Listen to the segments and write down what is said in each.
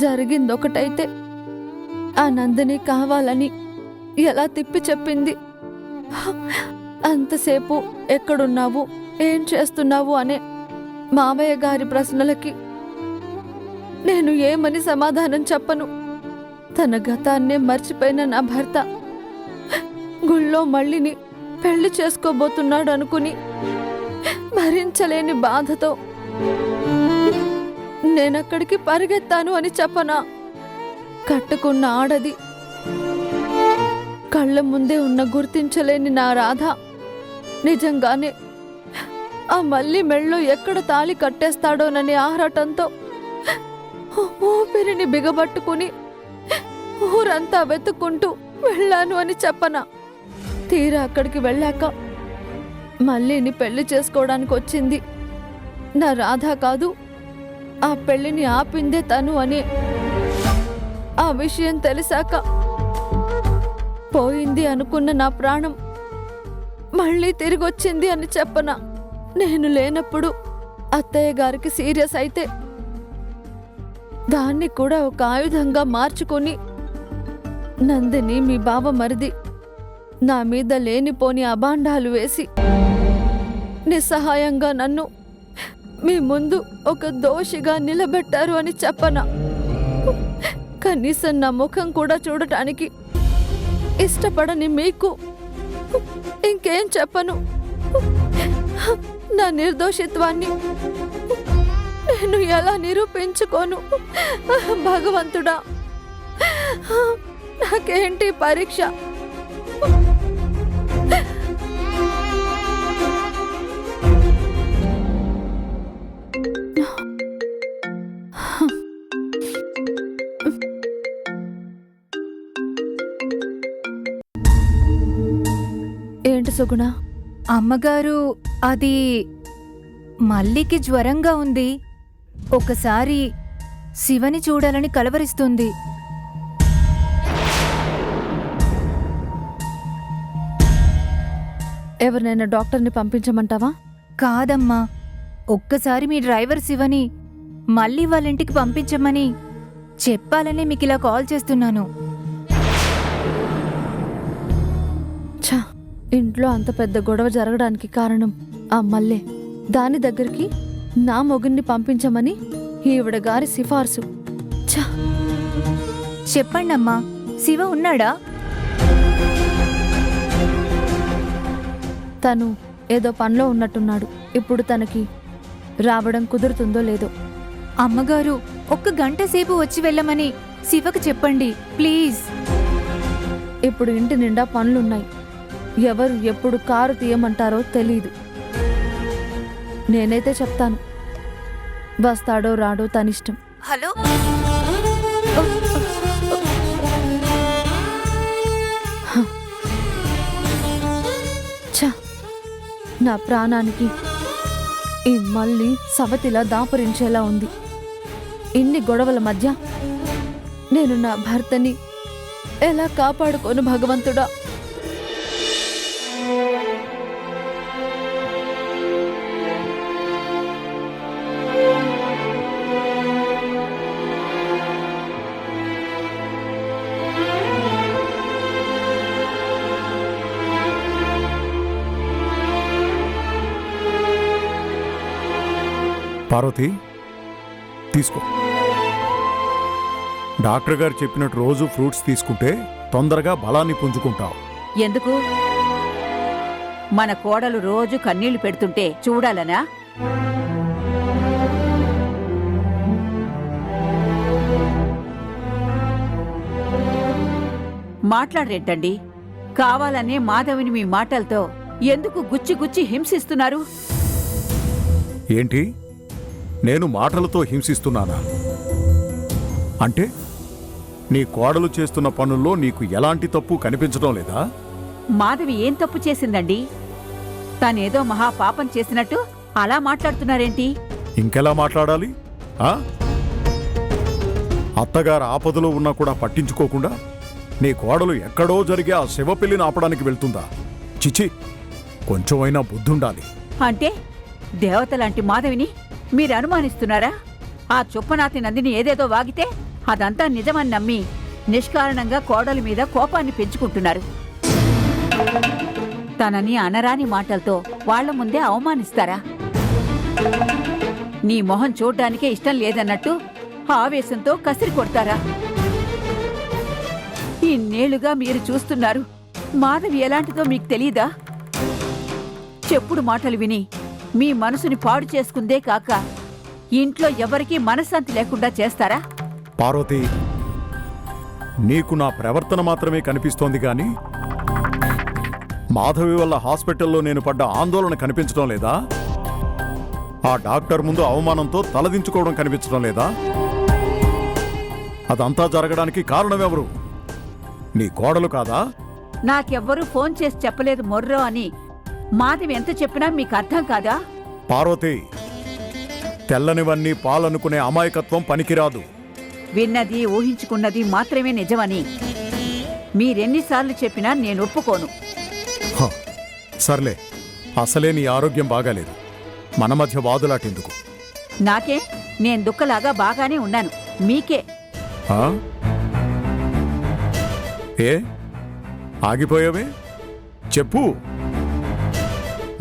జరిగిందొకటైతే ఆ నందిని కావాలని ఎలా తిప్పి చెప్పింది. అంతసేపు ఎక్కడున్నావు, ఏం చేస్తున్నావు అనే మావయ్య గారి ప్రశ్నలకి నేను ఏమని సమాధానం చెప్పను. తన గతాన్నే మర్చిపోయిన నా భర్త గుళ్ళో మళ్ళీని పెళ్లి చేసుకోబోతున్నాడు అనుకుని భరించలేని బాధతో నేనక్కడికి పరిగెత్తాను అని చెప్పనా? కట్టుకున్న ఆడది, కళ్ళ ముందే ఉన్న గుర్తించలేని నా రాధ నిజంగానే ఆ మళ్ళీ మెళ్ళో ఎక్కడ తాళి కట్టేస్తాడోననే ఆరాటంతో ఊపిరిని బిగబట్టుకుని ఊరంతా వెతుక్కుంటూ వెళ్ళాను అని చెప్పనా? తీరా అక్కడికి వెళ్ళాక మళ్ళీని పెళ్లి చేసుకోవడానికి వచ్చింది నా రాధ కాదు, ఆ పెళ్లిని ఆపిందే తను అని ఆ విషయం తెలిసాక పోయింది అనుకున్న నా ప్రాణం మళ్ళీ తిరిగొచ్చింది అని చెప్పనా? నేను లేనప్పుడు అత్తయ్య గారికి సీరియస్ అయితే దాన్ని కూడా ఒక ఆయుధంగా మార్చుకొని నందిని మీ బావ మరిది నా మీద లేనిపోని అభాండాలు వేసి నిస్సహాయంగా నన్ను మీ ముందు ఒక దోషిగా నిలబెట్టారు అని చెప్పనా? కనీసం నా ముఖం కూడా చూడటానికి ఇష్టపడని మీకు ఇంకేం చెప్పను. నా నిర్దోషిత్వాన్ని నేను ఎలా నిరూపించుకోను? భగవంతుడా, నాకేంటి పరీక్ష? ఏంటి సుగుణ? అమ్మగారు, అది మల్లికి జ్వరంగా ఉంది. ఒకసారి శివని చూడాలని కలవరిస్తుంది. ఎవరినైనా డాక్టర్ని పంపించమంటావా? కాదమ్మా, ఒక్కసారి మీ డ్రైవర్ శివని మళ్ళీ వాళ్ళింటికి పంపించమని చెప్పాలని మీకిలా కాల్ చేస్తున్నాను. ఛా, ఇంట్లో అంత పెద్ద గొడవ జరగడానికి కారణం ఆ మల్లె. దాని దగ్గరికి నా మొగుణ్ణి పంపించమని ఈవిడ గారి సిఫార్సు. ఛా, చెప్పండమ్మా, శివ ఉన్నాడా? తను ఏదో పనిలో ఉన్నట్టున్నాడు. ఇప్పుడు తనకి రావడం కుదురుతుందో లేదో. అమ్మగారు, ఒక్క గంట సేపు వచ్చి వెళ్ళమని శివకు చెప్పండి ప్లీజ్. ఇప్పుడు ఇంటి నిండా పనులున్నాయి. ఎవరు ఎప్పుడు కారు తీయమంటారో తెలీదు. నేనైతే చెప్తాను, వస్తాడో రాడో తనిష్టం. హలో, ఛ, నా ప్రాణానికి ఈ మళ్ళీ సవతిలా దాపురించేలా ఉంది. ఇన్ని గొడవల మధ్య నేను నా భర్తని ఎలా కాపాడుకోను భగవంతుడా? పార్వతి, తీసుకో. డాక్టర్ గారు చెప్పినట్టు రోజు ఫ్రూట్స్ తీసుకుంటే తొందరగా బలాన్ని పుంజుకుంటావు. ఎందుకు? మన కోడలు రోజు కన్నీళ్లు పెడుతుంటే చూడాలనా? మాట్లాడరేంటండి? కావాలనే మాధవిని మీ మాటలతో ఎందుకు గుచ్చి గుచ్చి హింసిస్తున్నారు? ఏంటి, నేను మాటలతో హింసిస్తున్నానా? అంటే నీ కోడలు చేస్తున్న పనుల్లో నీకు ఎలాంటి తప్పు కనిపించడం లేదా? మాధవి ఏం తప్పు చేసిందండి? తనేదో మహాపాపం చేసినట్టు అలా మాట్లాడుతున్నారేంటి? ఇంకెలా మాట్లాడాలి? అత్తగారు ఆపదలో ఉన్నా కూడా పట్టించుకోకుండా నీ కోడలు ఎక్కడో జరిగే ఆ శివ పెళ్లిని ఆపడానికి వెళ్తుందా? చిచి, కొంచెమైనా బుద్ధుండాలి. అంటే దేవతలాంటి మాధవిని మీరు అనుమానిస్తున్నారా? ఆ చొప్పనాతి నందిని ఏదేదో వాగితే అదంతా నిజమని నమ్మి నిష్కారణంగా కోడలి మీద కోపాన్ని పెంచుకుంటున్నారు. తనని అనరాని మాటలతో వాళ్ల ముందే అవమానిస్తారా? నీ మొహం చూడ్డానికే ఇష్టం లేదన్నట్టు ఆవేశంతో కసిరి కొడతారా? ఇన్నేళ్లుగా మీరు చూస్తున్నారు. మాధవి ఎలాంటిదో మీకు తెలీదా? చెప్పుడు మాటలు విని మీ మనసుని పాడు చేసుకుందే కాక ఇంట్లో ఎవరికీ మనశ్శాంతి లేకుండా చేస్తారా? పార్వతి, నీకు నా ప్రవర్తన మాత్రమే కనిపిస్తోంది గాని మాధవి వల్ల హాస్పిటల్లో నేను పడ్డ ఆందోళన కనిపించడం లేదా? ఆ డాక్టర్ ముందు అవమానంతో తలదించుకోవడం కనిపించడం లేదా? అదంతా జరగడానికి కారణమెవరు? నీ కోడలు కాదా? నాకెవ్వరూ ఫోన్ చేసి చెప్పలేదు మొర్రో అని మాధవి ఎంత చెప్పినా మీకు అర్థం కాదా? పార్వతి, తెల్లనివన్నీ పాలనుకునే అమాయకత్వం పనికిరాదు. విన్నది ఊహించుకున్నది మాత్రమే నిజమని మీరెన్నిసార్లు చెప్పినా నేను ఒప్పుకోను. హ, సర్లే, అసలే నీ ఆరోగ్యం బాగాలేదు. మన మధ్య వాదులాటెందుకు? నాకే నేను దుక్కలాగా బాగానే ఉన్నాను. మీకే ఆ? ఏ ఆగిపోయావే? చెప్పు.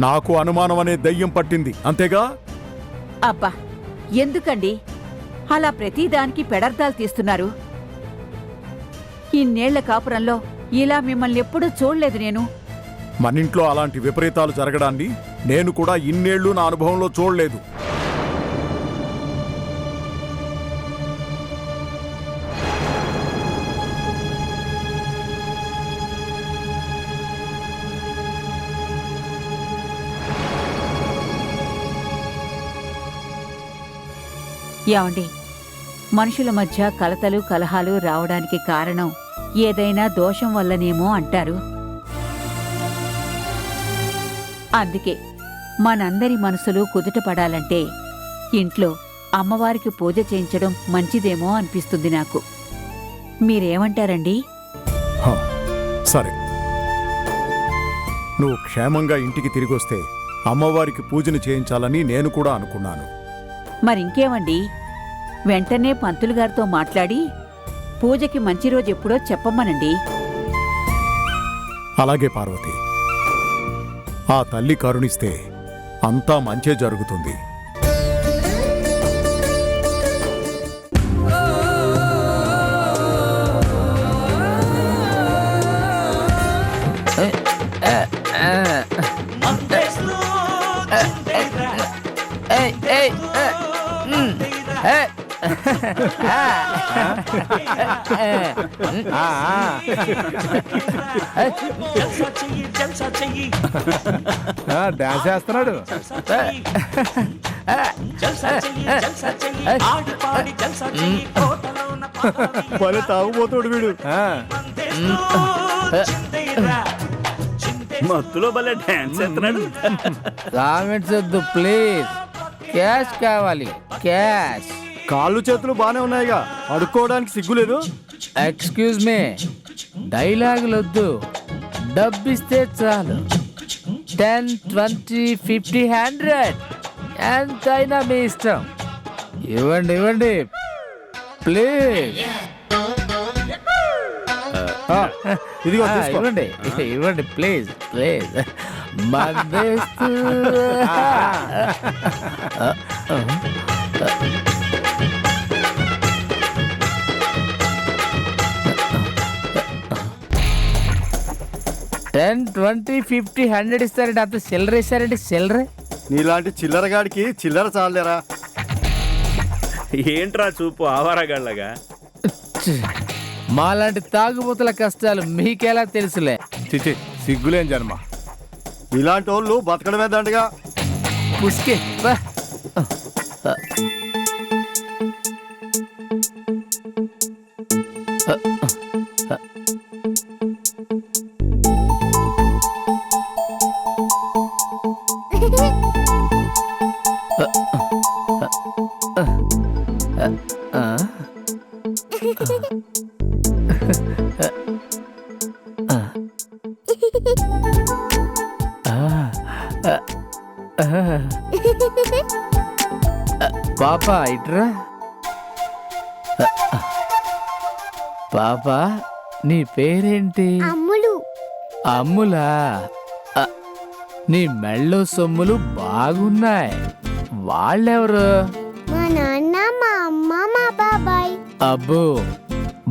నాకు అనుమానం అనే దయ్యం పట్టింది, అంతేగా? అబ్బా, ఎందుకండి అలా ప్రతిదానికి పెడర్థాలు తీస్తున్నారు? ఇన్నేళ్ల కాపురంలో ఇలా మిమ్మల్ని ఎప్పుడూ చూడలేదు నేను. మనింట్లో అలాంటి విపరీతాలు జరగడాన్ని నేను కూడా ఇన్నేళ్లు నా అనుభవంలో చూడలేదు. ఏమండి, మనుషుల మధ్య కలతలు కలహాలు రావడానికి కారణం ఏదైనా దోషం వల్లనేమో అంటారు. అందుకే మనందరి మనసులు కుదుటపడాలంటే ఇంట్లో అమ్మవారికి పూజ చేయించడం మంచిదేమో అనిపిస్తుంది నాకు. మీరేమంటారండి? హ, సరే. నువ్వు క్షేమంగా ఇంటికి తిరిగొస్తే అమ్మవారికి పూజను చేయించాలని నేను కూడా అనుకున్నాను. మరింకేమండి, వెంటనే పంతులు గారితో మాట్లాడి పూజకి మంచి రోజు ఎప్పుడో చెప్పమ్మనండి. అలాగే పార్వతి, ఆ తల్లి కరుణిస్తే అంతా మంచే జరుగుతుంది. డాన్స్ చేస్తున్నాడు. భలే తాగుపోతాడు వీడు. మత్తులో భలే డాన్స్ చేస్తున్నాడు. కామెంట్స్ వద్దు ప్లీజ్. క్యాష్ కావాలి, క్యాష్. కాళ్ళు చేతులు బానే ఉన్నాయిగా, అడుక్కోవడానికి సిగ్గులేదు. ఎక్స్క్యూజ్ మీ, డైలాగులు వద్దు, డబ్బిస్తే చాలు. 10, 20, 50, 100 ఎంతైనా మీ ఇష్టం. ఇవ్వండి ఇవ్వండి ప్లీజ్. ఇదిగో తీసుకో. ఇవ్వండి ఇవ్వండి ప్లీజ్ ప్లీజ్. మందేస్తూ 10, 20, 50, 100 ఇస్తారండి. అంత చిల్లర ఇస్తారండి, చిల్లర. నీలాంటి చిల్లరగాడికి చిల్లర చాలేరా. ఏంట్రా చూపు ఆవారగాళ్ళగా? మాలాంటి తాగుబోతుల కష్టాలు మీకెలా తెలుసులే. చిచి, సిగ్గులేం జన్మ. ఇలాంటి వాళ్ళు బతకడమే దండగా. పుస్కే బా. పాప ఇట్రా. పాప నీ పేరేంటి? అమ్ములు. అమ్ములా? నీ మెళ్ళో సొమ్ములు బాగున్నాయి. వాళ్ళెవరు? మా నాన్న, మా అమ్మ, మా బాబాయ్. అబ్బో,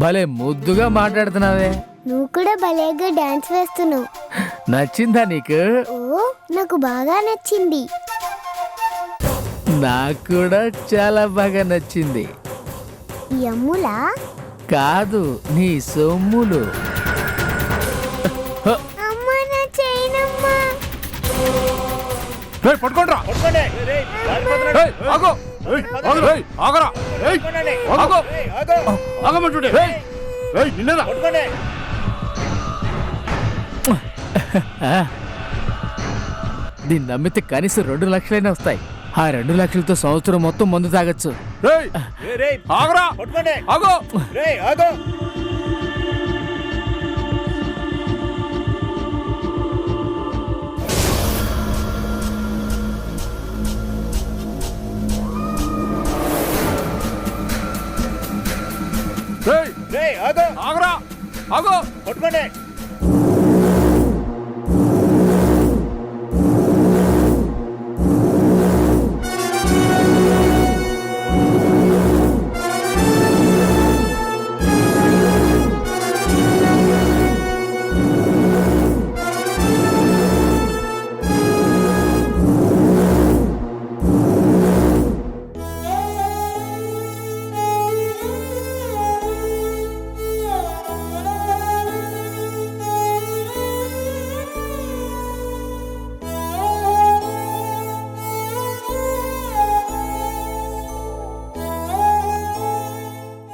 భలే ముద్దుగా మాట్లాడుతున్నావే. నువ్వు కూడా భలేగా డాన్స్ వేస్తున్నావు. నచ్చిందా నీకు? ఓ, నాకు బాగా నచ్చింది. నాకు కూడా చాలా బాగా నచ్చింది. ఈ అమ్ములా? కాదు, నీ సొమ్ములు. అమ్మ, నా చైనమ్మా. పట్టుకోండిరా. ఏయ్, ఆగు. ఏయ్, ఆగురా. ఏయ్, ఆగరా. ఏయ్, ఆగు. ఆగమంటుంటే. ఏయ్, నిన్నరా. దీన్ని నమ్మితే కనీసం 2 లక్షలైనా వస్తాయి. ఆ 2 లక్షలతో సంవత్సరం మొత్తం మందు తాగొచ్చు. ఏయ్, ఆగరా. ఆగు. ఏయ్, ఆగరా. ఆగు.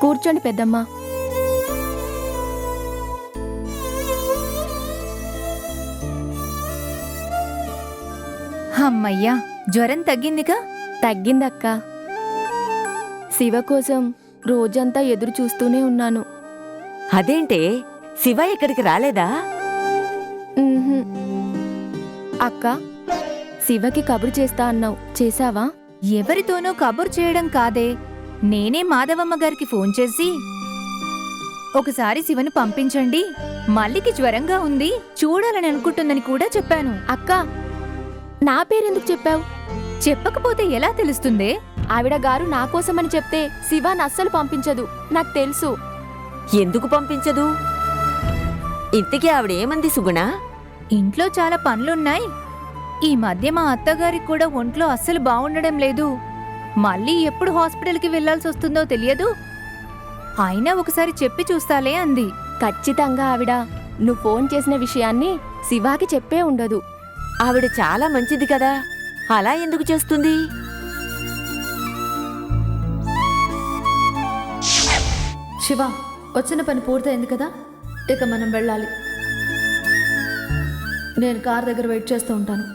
కూర్చోండి పెద్దమ్మ. అమ్మయ్యా, జ్వరం తగ్గిందిగా? తగ్గిందక్క. శివ కోసం రోజంతా ఎదురు చూస్తూనే ఉన్నాను. అదేంటే, శివ ఇక్కడికి రాలేదా? ఉహుం. అక్క, శివకి కబురు చేస్తా అన్నావు, చేశావా? ఎవరితోనో కబురు చేయడం కాదే, నేనే మాధవమ్మ గారికి ఫోన్ చేసి ఒకసారి శివను పంపించండి, మల్లికి జ్వరంగా ఉంది, చూడాలని అనుకుంటుందని కూడా చెప్పాను. అక్క, నా పేరెందుకు చెప్పావు? చెప్పకపోతే ఎలా తెలుస్తుందే? ఆవిడ గారు నా కోసమని చెప్తే శివాని అస్సలు పంపించదు, నాకు తెలుసు. ఎందుకు పంపించదు? ఇంతకీ ఆవిడేమంది సుగుణ? ఇంట్లో చాలా పనులున్నాయి. ఈ మధ్య మా అత్తగారికి కూడా ఒంట్లో అస్సలు బాగుండడం లేదు. మళ్ళీ ఎప్పుడు హాస్పిటల్కి వెళ్లాల్సి వస్తుందో తెలియదు. అయినా ఒకసారి చెప్పి చూస్తాలే అంది. ఖచ్చితంగా ఆవిడ నువ్వు ఫోన్ చేసిన విషయాన్ని శివాకి చెప్పే ఉండదు. ఆవిడ చాలా మంచిది కదా, అలా ఎందుకు చేస్తుంది? శివ, వచ్చిన పని పూర్తయింది కదా, ఇక మనం వెళ్ళాలి. నేను కార్ దగ్గర వెయిట్ చేస్తూ ఉంటాను.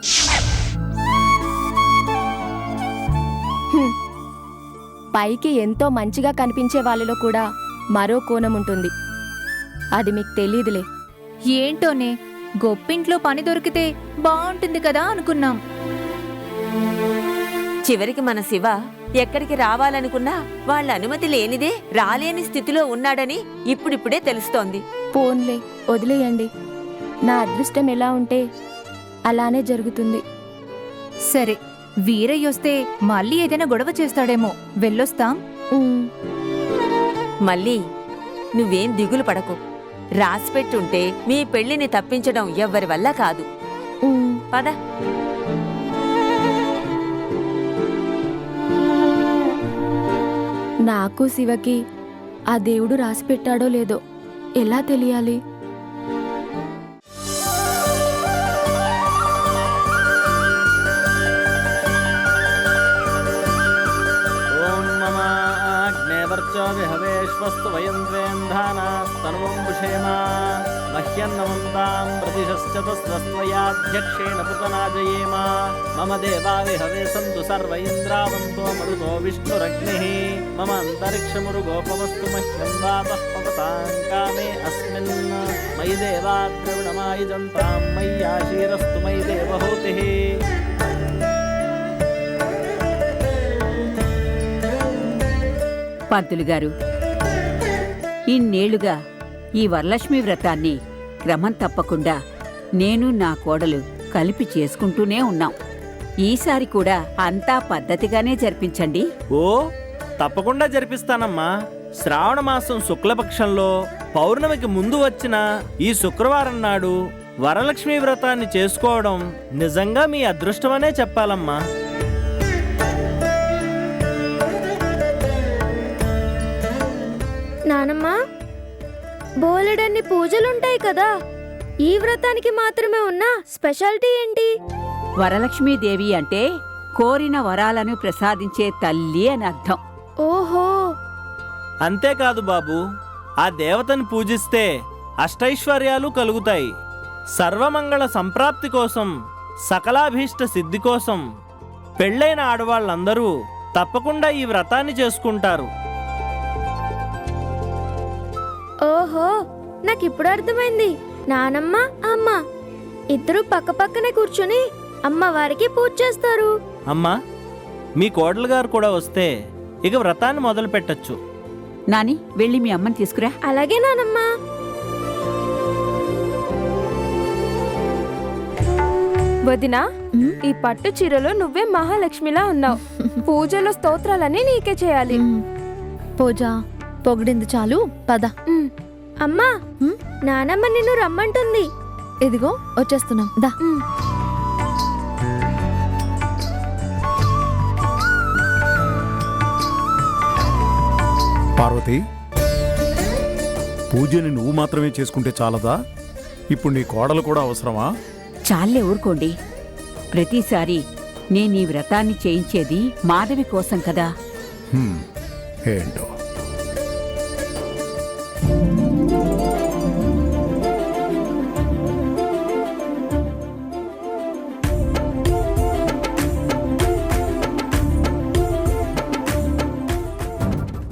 పైకి ఎంతో మంచిగా కనిపించే వాళ్ళలో కూడా మరో కోణం ఉంటుంది, అది మీకు తెలీదులే. ఏంటోనే, గొప్పింట్లో పని దొరికితే బాగుంటుంది కదా అనుకున్నాం. చివరికి మన శివ ఎక్కడికి రావాలనుకున్నా వాళ్ళ అనుమతి లేనిదే రాలేని స్థితిలో ఉన్నాడని ఇప్పుడిప్పుడే తెలుస్తోంది. పోన్లే, వదిలేయండి. నా అదృష్టం ఎలా ఉంటే అలానే జరుగుతుంది. సరే, వీరయ్యొస్తే మళ్ళీ ఏదైనా గొడవ చేస్తాడేమో, వెళ్ళొస్తాం. ఉమ్, మళ్ళీ నువ్వేం దిగులు పడకు. రాసిపెట్టుంటే మీ పెళ్లిని తప్పించడం ఎవ్వరి వల్ల కాదు. ఉమ్. పద. నాకు శివకి ఆ దేవుడు రాసి పెట్టాడో లేదో ఎలా తెలియాలి? ఓం మమ ఆగ్నేవర్చో విహవేశ్వస్తు వయం ద్వేంధానాస్తనువం భుషేమ మహ్య मह्यन्नमन्तां प्रतिशश्चतस्रस्त्वयाध्यक्षेण पुतनाजयेम मम देवावि हवे सन्तु सर्व इन्द्रावन्तो मरुतो विष्णुरग्निः मम अन्तरिक्षमुरुगोपमस्तु मह्यं वातः पवतां कामे अस्मिन् मयि देवाद्रविणमायुजन्तां मय्याशीरस्तु मयि देवहूतिः పంతులు గారు, ఇన్నేళ్లుగా ఈ వరలక్ష్మి వ్రతాన్ని క్రమం తప్పకుండా నేను నా కోడలు కలిపి చేసుకుంటూనే ఉన్నాం. ఈసారి కూడా అంతా పద్ధతిగానే జరిపించండి. ఓ తప్పకుండా జరిపిస్తానమ్మా. శ్రావణ మాసం శుక్లపక్షంలో పౌర్ణమికి ముందు వచ్చిన ఈ శుక్రవారం నాడు వరలక్ష్మి వ్రతాన్ని చేసుకోవడం నిజంగా మీ అదృష్టమనే చెప్పాలమ్మా. నానమ్మా, బోలెడన్ని పూజలుంటాయి కదా, ఈ వ్రతానికి మాత్రమే ఉన్న స్పెషాలిటీ ఏంటి? వరలక్ష్మీదేవి అంటే కోరిన వరాలను ప్రసాదించే తల్లి అని అర్థం. ఓహో, అంతేకాదు బాబు, ఆ దేవతను పూజిస్తే అష్టైశ్వర్యాలు కలుగుతాయి. సర్వమంగళ సంప్రాప్తి కోసం, సకలాభీష్ట సిద్ధి కోసం పెళ్ళైన ఆడవాళ్ళందరూ తప్పకుండా ఈ వ్రతాన్ని చేసుకుంటారు. ఓహో, నాకిప్పుడు అర్థమైంది. నానమ్మ, అమ్మ ఇద్దరు పక్కపక్కనే కూర్చుని అమ్మవారికి పూజ చేస్తారు. అమ్మా, మీ కోడలు గారు కూడా వస్తే ఇక వ్రతాన్ని మొదలు పెట్టచ్చు. నాని, వెళ్ళి మీ అమ్మని తీసుకురా. అలాగే నానమ్మా. వదినా, ఈ పట్టు చీరలో నువ్వే మహాలక్ష్మిలా ఉన్నావు. పూజలో స్తోత్రాలన్నీ నీకే చేయాలి. పూజ పొగిడింది చాలు, పద. అమ్మా, నానమ్మ నిన్ను రమ్మంటుంది. ఇదిగో వచ్చేస్తున్నాం, దా. పార్వతి, పూజని నువ్వు మాత్రమే చేసుకుంటే చాలదా? ఇప్పుడు నీ కోడలు కూడా అవసరమా? చాలే, ఊరుకోండి. ప్రతిసారి నేను ఈ వ్రతాన్ని చేయించేది మాధవి కోసం కదా. ఏంటో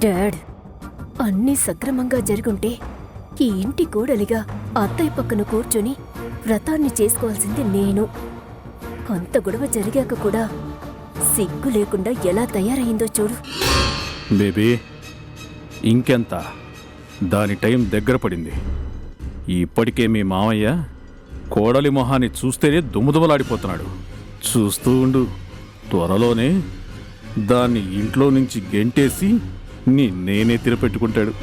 డాడ్, అన్నీ సక్రమంగా జరుగుంటే ఈ ఇంటి కోడలిగా అత్తయ్య పక్కన కూర్చొని వ్రతాన్ని చేసుకోవాల్సింది నేను. కొంత గొడవ జరిగాక కూడా సిగ్గు లేకుండా ఎలా తయారయిందో చూడు. బేబీ, ఇంకెంత? దాని టైం దగ్గర పడింది. ఇప్పటికే మీ మామయ్య కోడలి మొహాన్ని చూస్తేనే దుమ్ముదుమలాడిపోతున్నాడు. చూస్తూ ఉండు, త్వరలోనే దాన్ని ఇంట్లో నుంచి గెంటేసి నేనే తిరపెట్టుకుంటాడు.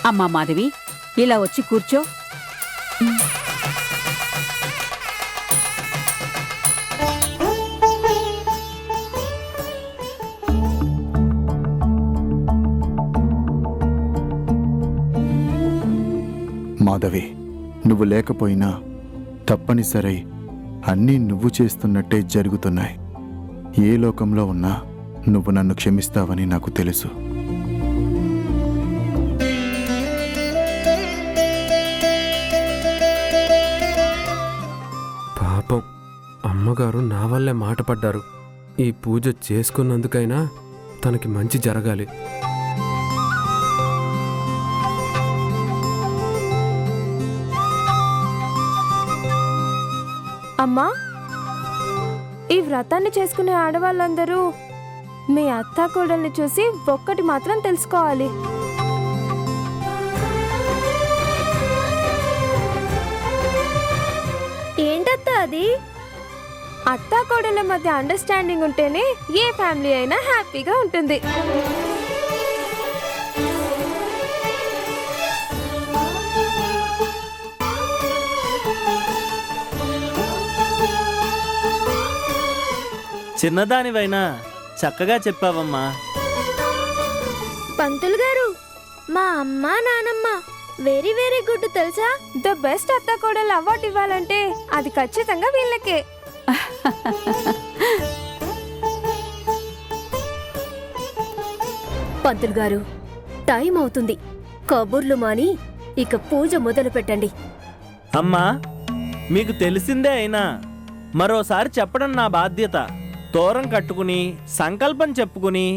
అమ్మా మాధవి, ఇలా వచ్చి కూర్చో. మాధవి, నువ్వు లేకపోయినా తప్పనిసరి అన్నీ నువ్వు చేస్తున్నట్టే జరుగుతున్నాయి. ఏ లోకంలో ఉన్నా నువ్వు నన్ను క్షమిస్తావని నాకు తెలుసు. పాపం, అమ్మగారు నా వల్లే మాట పడ్డారు. ఈ పూజ చేసుకున్నందుకైనా తనకి మంచి జరగాలి. అమ్మా, ఈ వ్రతాన్ని చేసుకునే ఆడవాళ్ళందరూ మీ అత్త కోడల్ని చూసి ఒక్కటి మాత్రం తెలుసుకోవాలి. ఏంటత్తా అది? అత్తా కోడళ్ళ మధ్య అండర్స్టాండింగ్ ఉంటేనే ఏ ఫ్యామిలీ అయినా హ్యాపీగా ఉంటుంది. చిన్నదానివైనా చక్కగా చెప్పావమ్మా. పంతులు గారు, మా అమ్మ నానమ్మ వెరీ వెరీ గుడ్ తెలుసా? ద బెస్ట్ అత్త కోడలు అవార్డు ఇవ్వాలంటే అది ఖచ్చితంగా వీళ్ళకే. పంతులు గారు, టైం అవుతుంది. కబుర్లు మాని ఇక పూజ మొదలు పెట్టండి. అమ్మా, మీకు తెలిసిందే అయినా మరోసారి చెప్పడం నా బాధ్యత. తోరం కట్టుకుని సంకల్పం చెప్పుకుని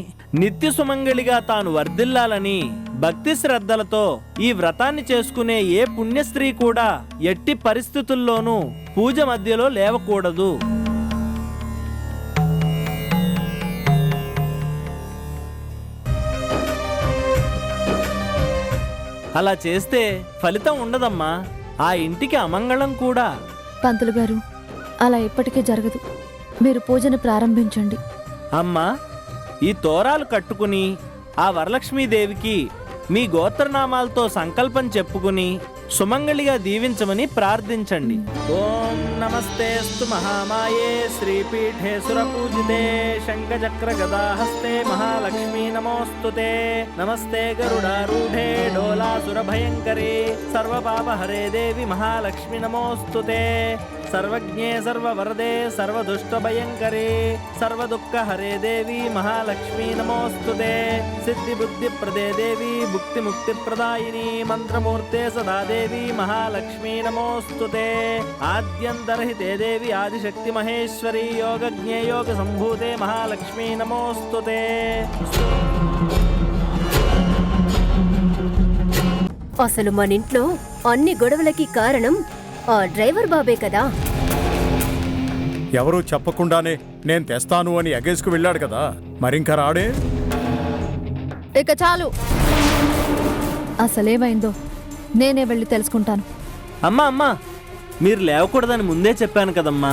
నిత్య సుమంగళిగా తాను వర్ధిల్లాలని భక్తి శ్రద్ధలతో ఈ వ్రతాన్ని చేసుకునే ఏ పుణ్యస్త్రీ కూడా ఎట్టి పరిస్థితుల్లోనూ పూజ మధ్యలో లేవకూడదు. అలా చేస్తే ఫలితం ఉండదమ్మా, ఆ ఇంటికి అమంగళం కూడా. పంతులు గారు, అలా ఎప్పటికీ జరగదు. మీరు పూజను ప్రారంభించండి. అమ్మా, ఈ తోరాలు కట్టుకుని ఆ వరలక్ష్మీదేవికి మీ గోత్రనామాలతో సంకల్పం చెప్పుకుని సుమంగళిగా దీవించమని ప్రార్థించండి. ఓం నమస్తేస్తు మహామాయే శ్రీపీఠే సురపూజితే శంఖచక్ర గదాహస్తే మహాలక్ష్మీ నమోస్తుతే. నమస్తే గరుడారూఢే డోలాసుర భయంకరే సర్వపాపహరే దేవి మహాలక్ష్మి నమోస్తుతే. సర్వజ్ఞే సర్వవరదే సర్వదుష్టభయంకరే సర్వదుఃఖహరే దేవి మహాలక్ష్మీ నమోస్తుతే. సిద్ధిబుద్ధిప్రదే దేవి భుక్తిముక్తిప్రదాయిని మంత్రమూర్తే సదా దేవి మహాలక్ష్మీ నమోస్తుతే. ఆద్యంతరహితే దేవి ఆదిశక్తి మహేశ్వరి యోగజ్ఞే యోగ సంభూతే మహాలక్ష్మీ నమోస్తుతే. అసలు మన ఇంట్లో అన్ని గొడవలకి కారణం ఆ డ్రైవర్ బాబే కదా. ఎవరూ చెప్పకుండానే నేను తెస్తాను అని ఎగేసుకు వెళ్ళాడు కదా, మరింకా రాడే? ఇక చాలు. అసలేమైందో నేనే వెళ్ళి తెలుసుకుంటాను. అమ్మా అమ్మా, మీరు లేవకూడదని ముందే చెప్పాను కదమ్మా.